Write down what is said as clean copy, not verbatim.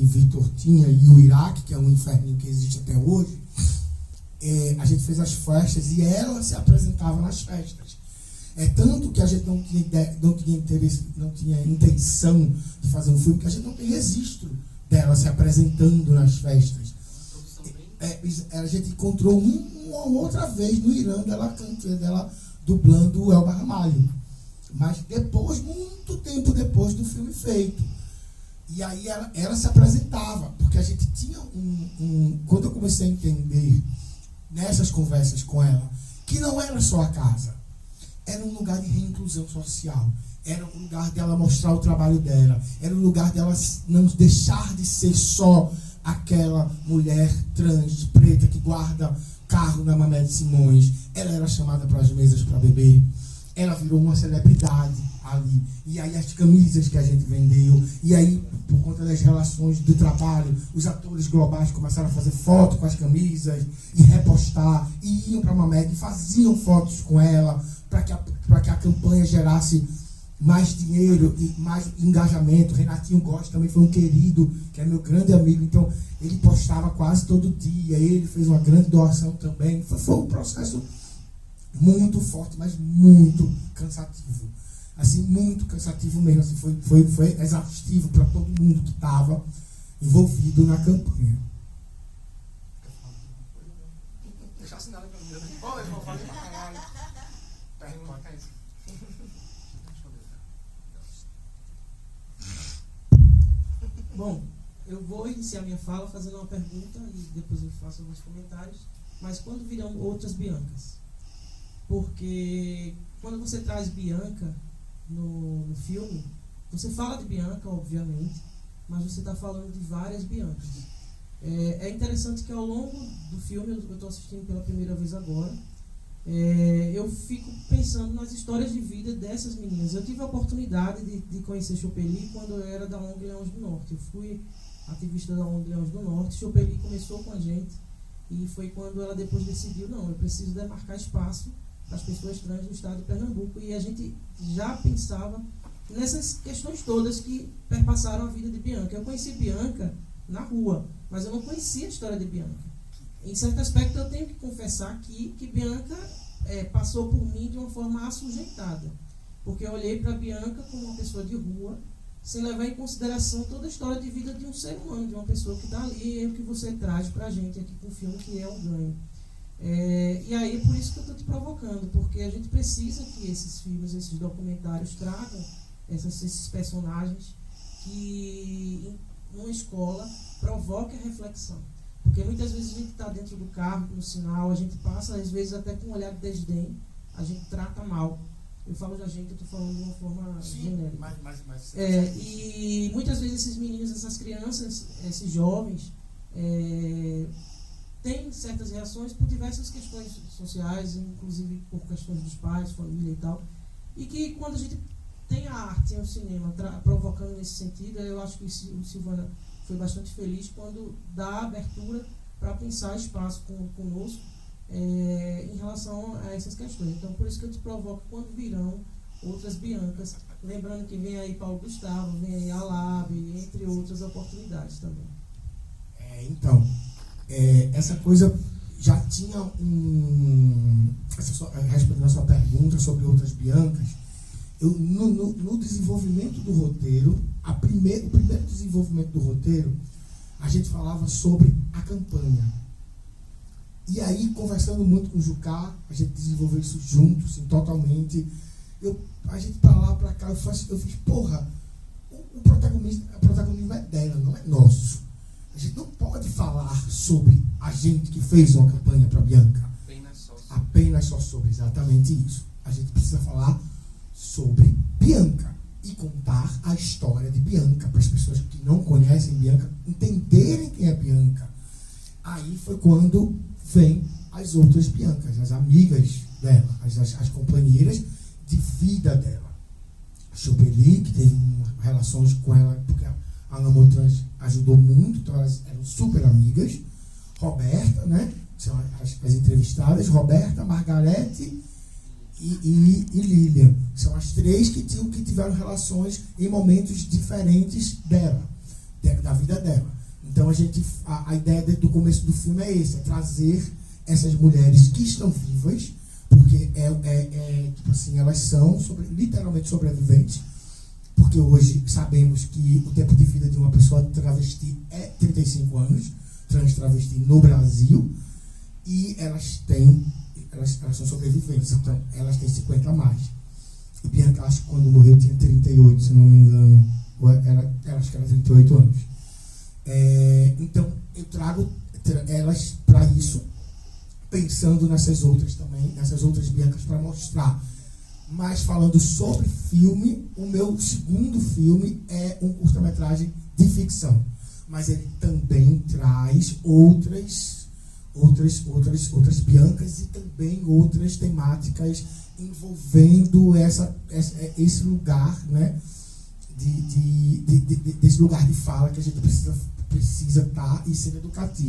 Vitor tinha, e o Iraque, que é um inferninho que existe até hoje, a gente fez as festas e ela se apresentava nas festas. Tanto que a gente não tinha interesse, não tinha intenção de fazer um filme, que a gente não tem registro dela se apresentando nas festas. A gente encontrou uma outra vez no Irã dela dublando o Elba Ramalho. Mas depois, muito tempo depois do filme feito. E aí ela se apresentava, porque a gente tinha quando eu comecei a entender nessas conversas com ela, que não era só a casa, era um lugar de reinclusão social, era um lugar dela mostrar o trabalho dela, era um lugar dela não deixar de ser só aquela mulher trans, preta, que guarda carro na Mamede Simões. Ela era chamada para as mesas para beber, ela virou uma celebridade ali, e aí as camisas que a gente vendeu, e aí por conta das relações do trabalho, os atores globais começaram a fazer foto com as camisas e repostar, e iam para a Mamede e faziam fotos com ela para que a campanha gerasse mais dinheiro e mais engajamento. Renatinho Gosta também foi um querido, que é meu grande amigo, então ele postava quase todo dia, ele fez uma grande doação também. Foi um processo muito forte, mas muito cansativo. Assim, muito cansativo mesmo. Assim, foi exaustivo para todo mundo que estava envolvido na campanha. Deixa assinado para mim. Olha, eu vou falar pra caralho. Pergunta isso. Bom, eu vou iniciar minha fala fazendo uma pergunta e depois eu faço alguns comentários. Mas quando virão outras Biancas? Porque quando você traz Bianca no filme, você fala de Bianca, obviamente, mas você está falando de várias Biancas. É interessante que ao longo do filme, eu estou assistindo pela primeira vez agora, eu fico pensando nas histórias de vida dessas meninas. Eu tive a oportunidade de conhecer Chopeli quando eu era da ONG Leões do Norte. Eu fui ativista da ONG Leões do Norte. Chopeli começou com a gente e foi quando ela depois decidiu, não, eu preciso demarcar espaço para as pessoas trans do estado de Pernambuco. E a gente já pensava nessas questões todas que perpassaram a vida de Bianca. Eu conheci Bianca na rua, mas eu não conhecia a história de Bianca. Em certo aspecto, eu tenho que confessar aqui que Bianca passou por mim de uma forma assujeitada, porque eu olhei para Bianca como uma pessoa de rua, sem levar em consideração toda a história de vida de um ser humano, de uma pessoa que está ali, e o que você traz para a gente aqui com o filme, que é um ganho. E aí é por isso que eu estou te provocando, porque a gente precisa que esses filmes, esses documentários tragam esses personagens que, numa escola, provoquem a reflexão. Porque muitas vezes a gente está dentro do carro, no sinal, a gente passa, às vezes, até com um olhar de desdém, a gente trata mal. Eu falo da gente, eu estou falando de uma forma genérica. E muitas vezes esses meninos, essas crianças, esses jovens, têm certas reações por diversas questões sociais, inclusive por questões dos pais, família e tal. E que quando a gente tem a arte e o cinema provocando nesse sentido, eu acho que o Silvana foi bastante feliz quando dá abertura para pensar espaço conosco em relação a essas questões. Então, por isso que eu te provoco quando virão outras Biancas, lembrando que vem aí Paulo Gustavo, vem aí a Lab, entre outras oportunidades também. Então, essa coisa já tinha respondendo a sua pergunta sobre outras Biancas, no desenvolvimento do roteiro, o primeiro desenvolvimento do roteiro, a gente falava sobre a campanha. E aí, conversando muito com o Jucá, a gente desenvolveu isso junto, assim, totalmente. A gente pra lá, pra cá, eu fiz, porra, o protagonismo é dela, não é nosso. A gente não pode falar sobre a gente que fez uma campanha para Bianca. Apenas só sobre, exatamente isso. A gente precisa falar sobre Bianca e contar a história de Bianca para as pessoas que não conhecem Bianca entenderem quem é Bianca. Aí foi quando vem as outras Biancas, as amigas dela, as companheiras de vida dela. Chopeli, que teve relações com ela, porque a Ana Motrans ajudou muito, então elas eram super amigas. Roberta, né? São as entrevistadas, Roberta, Margarete e Lilian. São as três que tiveram relações em momentos diferentes dela. da vida dela. Então a ideia do começo do filme é esse, é trazer essas mulheres que estão vivas, porque tipo assim, elas são literalmente sobreviventes, porque hoje sabemos que o tempo de vida de uma pessoa travesti é 35 anos, trans travesti no Brasil, e elas são sobreviventes, então elas têm 50 a mais. E Bianca, acho que quando morreu tinha 38, se não me engano, acho que era 38 anos. Então eu trago elas para isso, pensando nessas outras também, nessas outras Biancas, para mostrar. Mas falando sobre filme, o meu segundo filme é um curta-metragem de ficção. Mas ele também traz outras Biancas e também outras temáticas envolvendo esse lugar, né, desse lugar de fala que a gente precisa estar e ser educativo.